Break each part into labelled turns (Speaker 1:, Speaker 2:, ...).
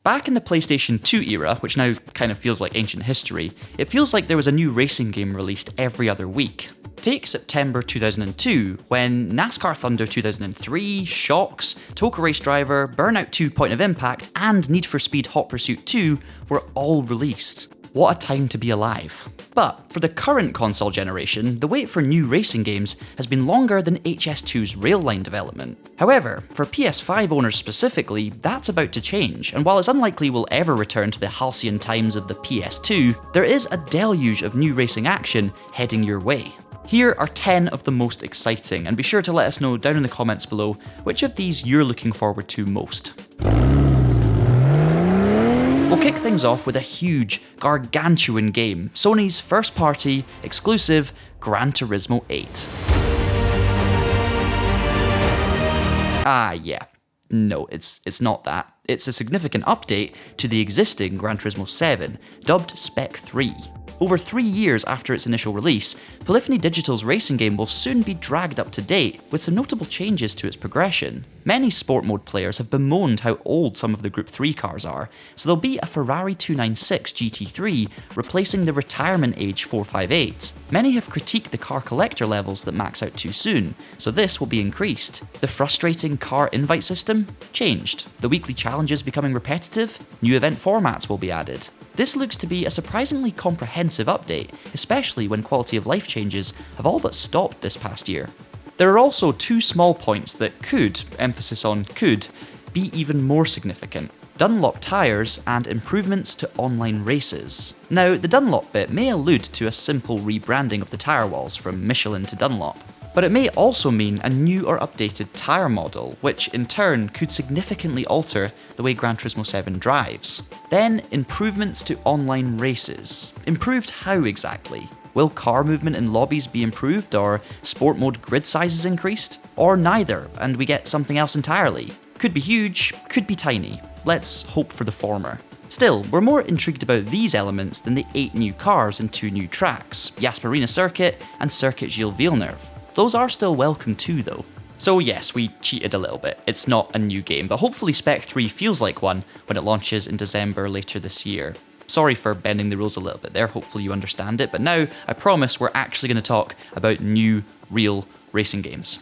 Speaker 1: Back in the PlayStation 2 era, which now kind of feels like ancient history, it feels like there was a new racing game released every other week. Take September 2002, when NASCAR Thunder 2003, Shocks, Toka Race Driver, Burnout 2 Point of Impact, and Need for Speed Hot Pursuit 2 were all released. What a time to be alive. But for the current console generation, the wait for new racing games has been longer than HS2's railline development. However, for PS5 owners specifically, that's about to change, and while it's unlikely we'll ever return to the halcyon times of the PS2, there is a deluge of new racing action heading your way. Here are 10 of the most exciting, and be sure to let us know down in the comments below which of these you're looking forward to most. We'll kick things off with a huge, gargantuan game, Sony's first-party, exclusive Gran Turismo 8. Yeah. No, it's not that. It's a significant update to the existing Gran Turismo 7, dubbed Spec III. Over 3 years after its initial release, Polyphony Digital's racing game will soon be dragged up to date with some notable changes to its progression. Many sport mode players have bemoaned how old some of the Group 3 cars are, so there'll be a Ferrari 296 GT3 replacing the retirement age 458. Many have critiqued the car collector levels that max out too soon, so this will be increased. The frustrating car invite system? Changed. The weekly challenges becoming repetitive? New event formats will be added. This looks to be a surprisingly comprehensive update, especially when quality of life changes have all but stopped this past year. There are also 2 small points that could, emphasis on could, be even more significant. Dunlop tyres and improvements to online races. Now, the Dunlop bit may allude to a simple rebranding of the tyre walls from Michelin to Dunlop, but it may also mean a new or updated tyre model, which in turn could significantly alter the way Gran Turismo 7 drives. Then, improvements to online races. Improved how exactly? Will car movement in lobbies be improved, or sport mode grid sizes increased? Or neither, and we get something else entirely? Could be huge, could be tiny. Let's hope for the former. Still, we're more intrigued about these elements than the 8 new cars and 2 new tracks, Jasperina Circuit and Circuit Gilles Villeneuve. Those are still welcome too though. So yes, we cheated a little bit. It's not a new game, but hopefully Spec 3 feels like one when it launches in December later this year. Sorry for bending the rules a little bit there, hopefully you understand it, but now I promise we're actually going to talk about new, real racing games.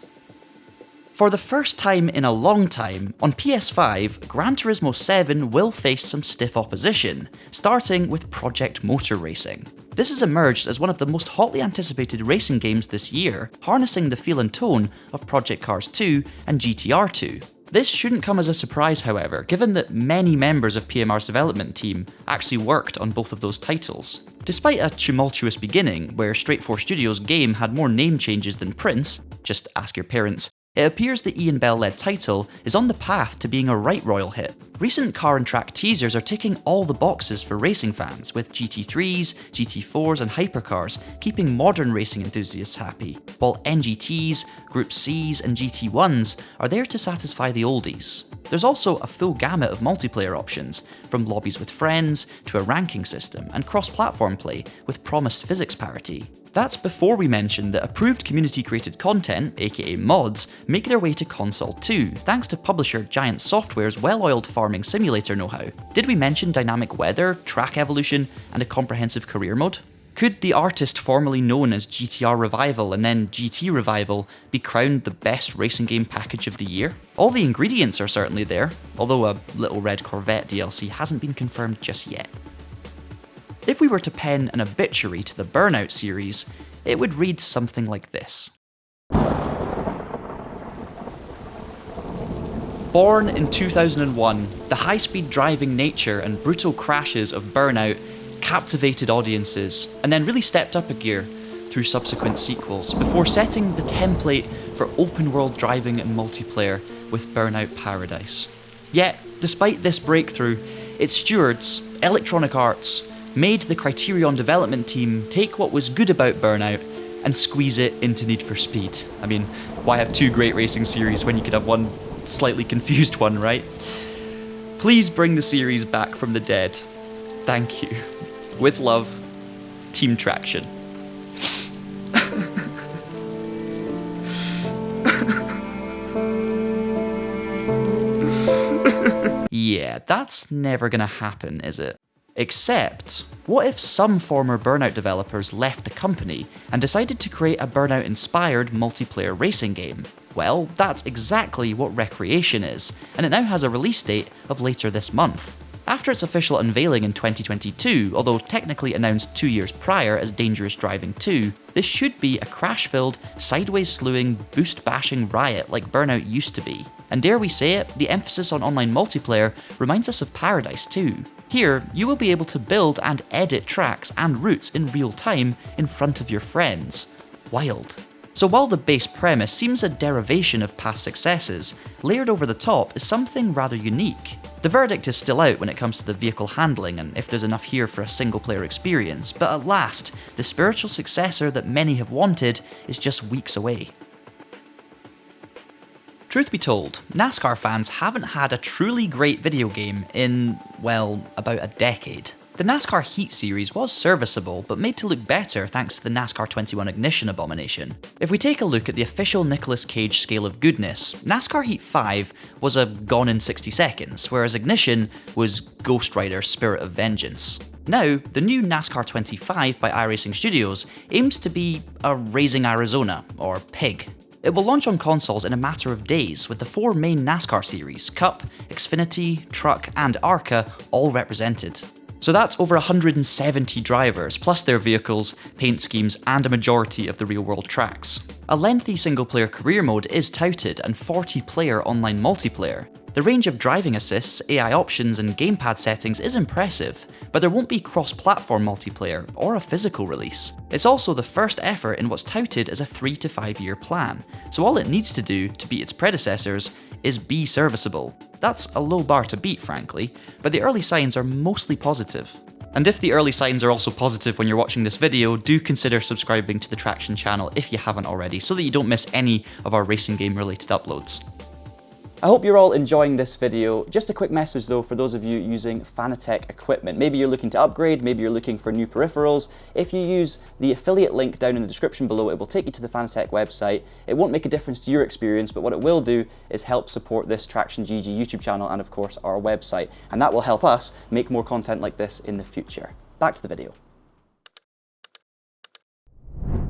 Speaker 1: For the first time in a long time, on PS5, Gran Turismo 7 will face some stiff opposition, starting with Project Motor Racing. This has emerged as one of the most hotly anticipated racing games this year, harnessing the feel and tone of Project Cars 2 and GTR 2. This shouldn't come as a surprise, however, given that many members of PMR's development team actually worked on both of those titles. Despite a tumultuous beginning, where Straight 4 Studios' game had more name changes than Prince, just ask your parents, it appears the Ian Bell-led title is on the path to being a right royal hit. Recent car and track teasers are ticking all the boxes for racing fans, with GT3s, GT4s and hypercars keeping modern racing enthusiasts happy, while NGTs, Group Cs and GT1s are there to satisfy the oldies. There's also a full gamut of multiplayer options, from lobbies with friends to a ranking system and cross-platform play with promised physics parity. That's before we mention that approved community-created content, aka mods, make their way to console too, thanks to publisher Giant Software's well-oiled farming simulator know-how. Did we mention dynamic weather, track evolution, and a comprehensive career mode? Could the artist formerly known as GTR Revival and then GT Revival be crowned the best racing game package of the year? All the ingredients are certainly there, although a Little Red Corvette DLC hasn't been confirmed just yet. If we were to pen an obituary to the Burnout series, it would read something like this. Born in 2001, the high-speed driving nature and brutal crashes of Burnout captivated audiences, and then really stepped up a gear through subsequent sequels, before setting the template for open-world driving and multiplayer with Burnout Paradise. Yet, despite this breakthrough, its stewards, Electronic Arts, made the Criterion development team take what was good about Burnout and squeeze it into Need for Speed. I mean, why have 2 great racing series when you could have one slightly confused one, right? Please bring the series back from the dead. Thank you. With love, Team Traction. Yeah, that's never gonna happen, is it? Except, what if some former Burnout developers left the company and decided to create a Burnout-inspired multiplayer racing game? Well, that's exactly what Wreckreation is, and it now has a release date of later this month. After its official unveiling in 2022, although technically announced 2 years prior as Dangerous Driving 2, this should be a crash-filled, sideways-slewing, boost-bashing riot like Burnout used to be. And dare we say it, the emphasis on online multiplayer reminds us of Paradise too. Here, you will be able to build and edit tracks and routes in real time in front of your friends. Wild. So while the base premise seems a derivation of past successes, layered over the top is something rather unique. The verdict is still out when it comes to the vehicle handling and if there's enough here for a single player experience, but at last, the spiritual successor that many have wanted is just weeks away. Truth be told, NASCAR fans haven't had a truly great video game in, well, about a decade. The NASCAR Heat series was serviceable, but made to look better thanks to the NASCAR 21 Ignition abomination. If we take a look at the official Nicolas Cage scale of goodness, NASCAR Heat 5 was a gone in 60 seconds, whereas Ignition was Ghost Rider Spirit of Vengeance. Now, the new NASCAR 25 by iRacing Studios aims to be a Raising Arizona, or Pig. It will launch on consoles in a matter of days, with the 4 main NASCAR series, Cup, Xfinity, Truck, and ARCA, all represented. So that's over 170 drivers, plus their vehicles, paint schemes, and a majority of the real-world tracks. A lengthy single-player career mode is touted, and 40-player online multiplayer. The range of driving assists, AI options, and gamepad settings is impressive, but there won't be cross-platform multiplayer or a physical release. It's also the first effort in what's touted as a 3 to 5 year plan, so all it needs to do to beat its predecessors is be serviceable. That's a low bar to beat, frankly, but the early signs are mostly positive. And if the early signs are also positive when you're watching this video, do consider subscribing to the Traxion channel if you haven't already, so that you don't miss any of our racing game related uploads. I hope you're all enjoying this video. Just a quick message though for those of you using Fanatec equipment. Maybe you're looking to upgrade, maybe you're looking for new peripherals. If you use the affiliate link down in the description below, it will take you to the Fanatec website. It won't make a difference to your experience, but what it will do is help support this TraxionGG YouTube channel and of course our website. And that will help us make more content like this in the future. Back to the video.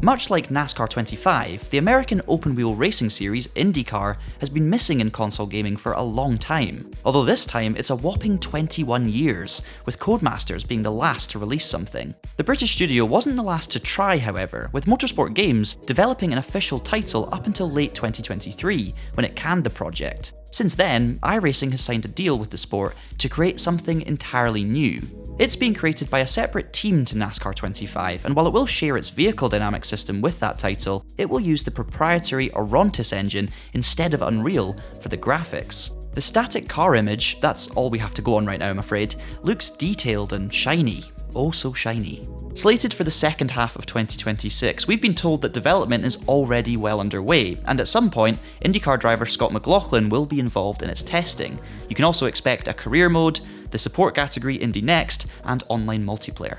Speaker 1: Much like NASCAR 25, the American open-wheel racing series IndyCar has been missing in console gaming for a long time, although this time it's a whopping 21 years, with Codemasters being the last to release something. The British studio wasn't the last to try, however, with Motorsport Games developing an official title up until late 2023, when it canned the project. Since then, iRacing has signed a deal with the sport to create something entirely new. It's being created by a separate team to NASCAR 25, and while it will share its vehicle dynamic system with that title, it will use the proprietary Orontis engine instead of Unreal for the graphics. The static car image, that's all we have to go on right now I'm afraid, looks detailed and shiny. Oh so shiny. Slated for the second half of 2026, we've been told that development is already well underway, and at some point, IndyCar driver Scott McLaughlin will be involved in its testing. You can also expect a career mode, the support category Indy Next, and online multiplayer.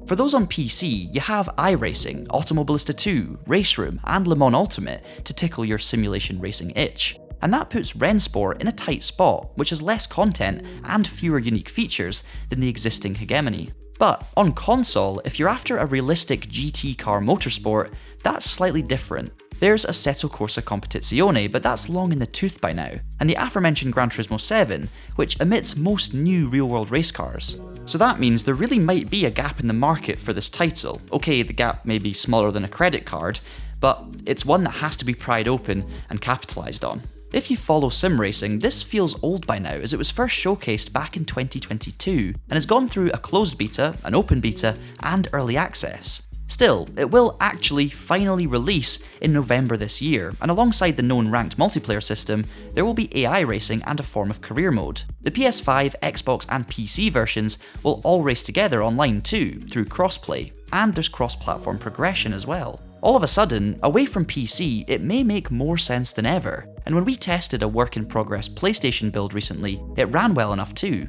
Speaker 1: For those on PC, you have iRacing, Automobilista 2, Race Room, and Le Mans Ultimate to tickle your simulation racing itch. And that puts Rennsport in a tight spot, which has less content and fewer unique features than the existing hegemony. But on console, if you're after a realistic GT car motorsport, that's slightly different. There's Assetto Corsa Competizione, but that's long in the tooth by now, and the aforementioned Gran Turismo 7, which omits most new real-world race cars. So that means there really might be a gap in the market for this title. Okay, the gap may be smaller than a credit card, but it's one that has to be pried open and capitalised on. If you follow sim racing, this feels old by now as it was first showcased back in 2022 and has gone through a closed beta, an open beta, and early access. Still, it will actually finally release in November this year, and alongside the known ranked multiplayer system, there will be AI racing and a form of career mode. The PS5, Xbox, and PC versions will all race together online too, through crossplay, and there's cross-platform progression as well. All of a sudden, away from PC, it may make more sense than ever, and when we tested a work-in-progress PlayStation build recently, it ran well enough too.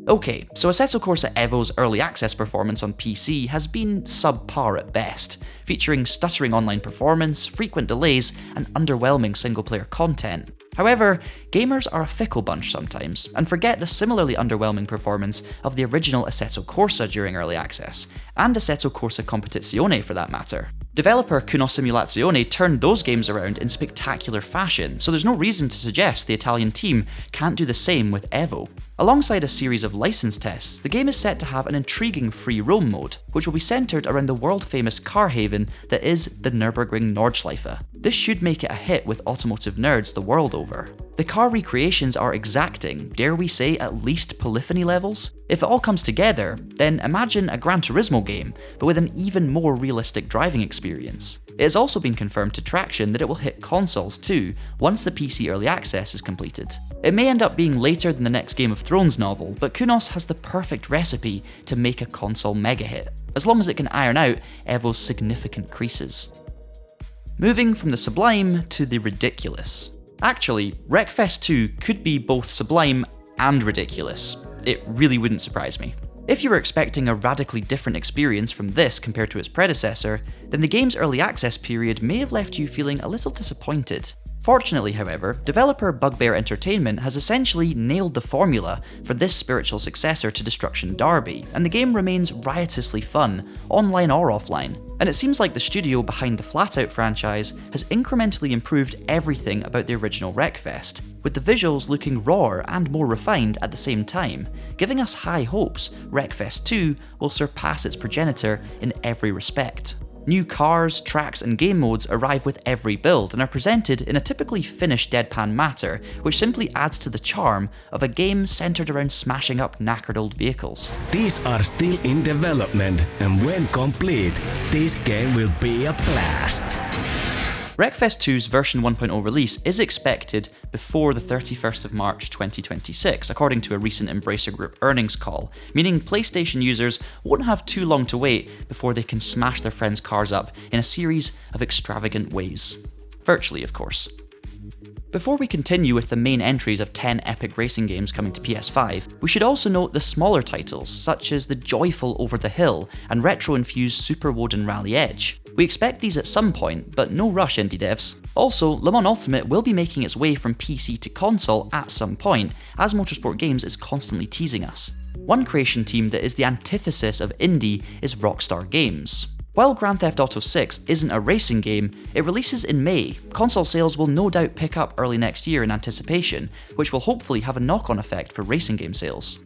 Speaker 1: Okay, so Assetto Corsa Evo's early access performance on PC has been subpar at best, featuring stuttering online performance, frequent delays, and underwhelming single-player content. However, gamers are a fickle bunch sometimes, and forget the similarly underwhelming performance of the original Assetto Corsa during early access, and Assetto Corsa Competizione for that matter. Developer Cuno Simulazione turned those games around in spectacular fashion, so there's no reason to suggest the Italian team can't do the same with Evo. Alongside a series of license tests, the game is set to have an intriguing free roam mode, which will be centred around the world-famous car haven that is the Nürburgring Nordschleife. This should make it a hit with automotive nerds the world over. The car recreations are exacting, dare we say at least polyphony levels? If it all comes together, then imagine a Gran Turismo game, but with an even more realistic driving experience. It has also been confirmed to Traxion that it will hit consoles too, once the PC early access is completed. It may end up being later than the next Game of Thrones novel, but Kunos has the perfect recipe to make a console mega hit, as long as it can iron out Evo's significant creases. Moving from the sublime to the ridiculous. Actually, Wreckfest 2 could be both sublime and ridiculous. It really wouldn't surprise me. If you were expecting a radically different experience from this compared to its predecessor, then the game's early access period may have left you feeling a little disappointed. Fortunately, however, developer Bugbear Entertainment has essentially nailed the formula for this spiritual successor to Destruction Derby, and the game remains riotously fun, online or offline. And it seems like the studio behind the Flatout franchise has incrementally improved everything about the original Wreckfest, with the visuals looking rawer and more refined at the same time, giving us high hopes Wreckfest 2 will surpass its progenitor in every respect. New cars, tracks and game modes arrive with every build and are presented in a typically Finnish deadpan matter, which simply adds to the charm of a game centred around smashing up knackered old vehicles.
Speaker 2: These are still in development, and when complete, this game will be a blast.
Speaker 1: Wreckfest 2's version 1.0 release is expected before the 31st of March 2026, according to a recent Embracer Group earnings call, meaning PlayStation users won't have too long to wait before they can smash their friends' cars up in a series of extravagant ways. Virtually, of course. Before we continue with the main entries of 10 epic racing games coming to PS5, we should also note the smaller titles, such as the joyful Over the Hill and retro-infused Super Woden Rally Edge. We expect these at some point, but no rush, indie devs. Also, Le Mans Ultimate will be making its way from PC to console at some point, as Motorsport Games is constantly teasing us. One creation team that is the antithesis of indie is Rockstar Games. While Grand Theft Auto 6 isn't a racing game, it releases in May. Console sales will no doubt pick up early next year in anticipation, which will hopefully have a knock-on effect for racing game sales.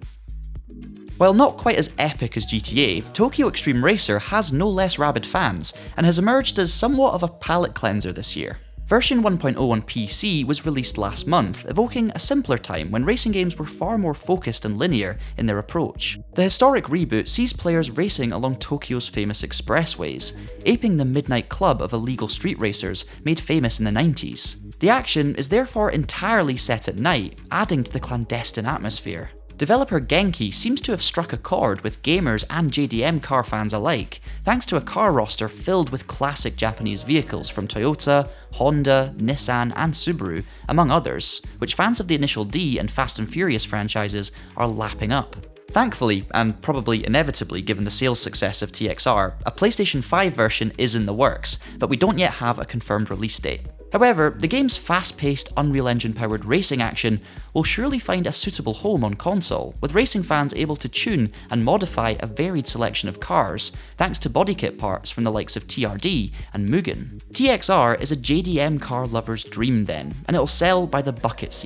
Speaker 1: While not quite as epic as GTA, Tokyo Extreme Racer has no less rabid fans, and has emerged as somewhat of a palate cleanser this year. Version 1.0 on PC was released last month, evoking a simpler time when racing games were far more focused and linear in their approach. The historic reboot sees players racing along Tokyo's famous expressways, aping the midnight club of illegal street racers made famous in the 90s. The action is therefore entirely set at night, adding to the clandestine atmosphere. Developer Genki seems to have struck a chord with gamers and JDM car fans alike, thanks to a car roster filled with classic Japanese vehicles from Toyota, Honda, Nissan and Subaru, among others, which fans of the Initial D and Fast and Furious franchises are lapping up. Thankfully, and probably inevitably given the sales success of TXR, a PlayStation 5 version is in the works, but we don't yet have a confirmed release date. However, the game's fast-paced Unreal Engine-powered racing action will surely find a suitable home on console, with racing fans able to tune and modify a varied selection of cars, thanks to body kit parts from the likes of TRD and Mugen. TXR is a JDM car lover's dream then, and it'll sell by the bucket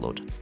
Speaker 1: load.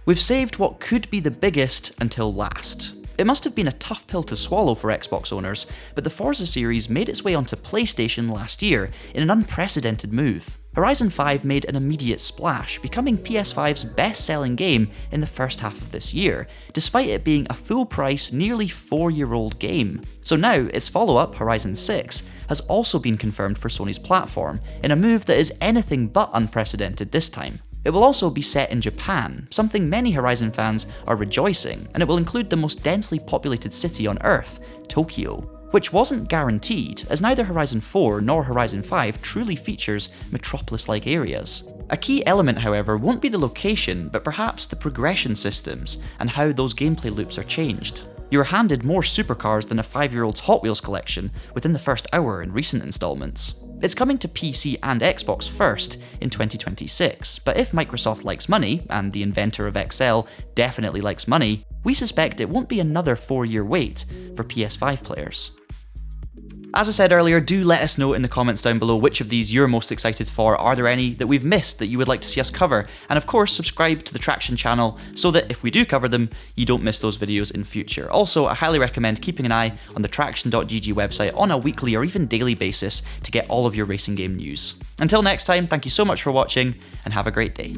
Speaker 1: We've saved what could be the biggest until last. It must have been a tough pill to swallow for Xbox owners, but the Forza series made its way onto PlayStation last year in an unprecedented move. Horizon 5 made an immediate splash, becoming PS5's best-selling game in the first half of this year, despite it being a full-price, nearly 4-year-old game. So now, its follow-up, Horizon 6, has also been confirmed for Sony's platform, in a move that is anything but unprecedented this time. It will also be set in Japan, something many Horizon fans are rejoicing, and it will include the most densely populated city on Earth, Tokyo, which wasn't guaranteed, as neither Horizon 4 nor Horizon 5 truly features metropolis-like areas. A key element, however, won't be the location, but perhaps the progression systems, and how those gameplay loops are changed. You are handed more supercars than a 5-year-old's Hot Wheels collection within the first hour in recent installments. It's coming to PC and Xbox first in 2026, but if Microsoft likes money, and the inventor of XL definitely likes money, we suspect it won't be another 4-year wait for PS5 players. As I said earlier, do let us know in the comments down below which of these you're most excited for. Are there any that we've missed that you would like to see us cover? And of course, subscribe to the Traxion channel so that if we do cover them, you don't miss those videos in future. Also, I highly recommend keeping an eye on the TraxionGG website on a weekly or even daily basis to get all of your racing game news. Until next time, thank you so much for watching and have a great day.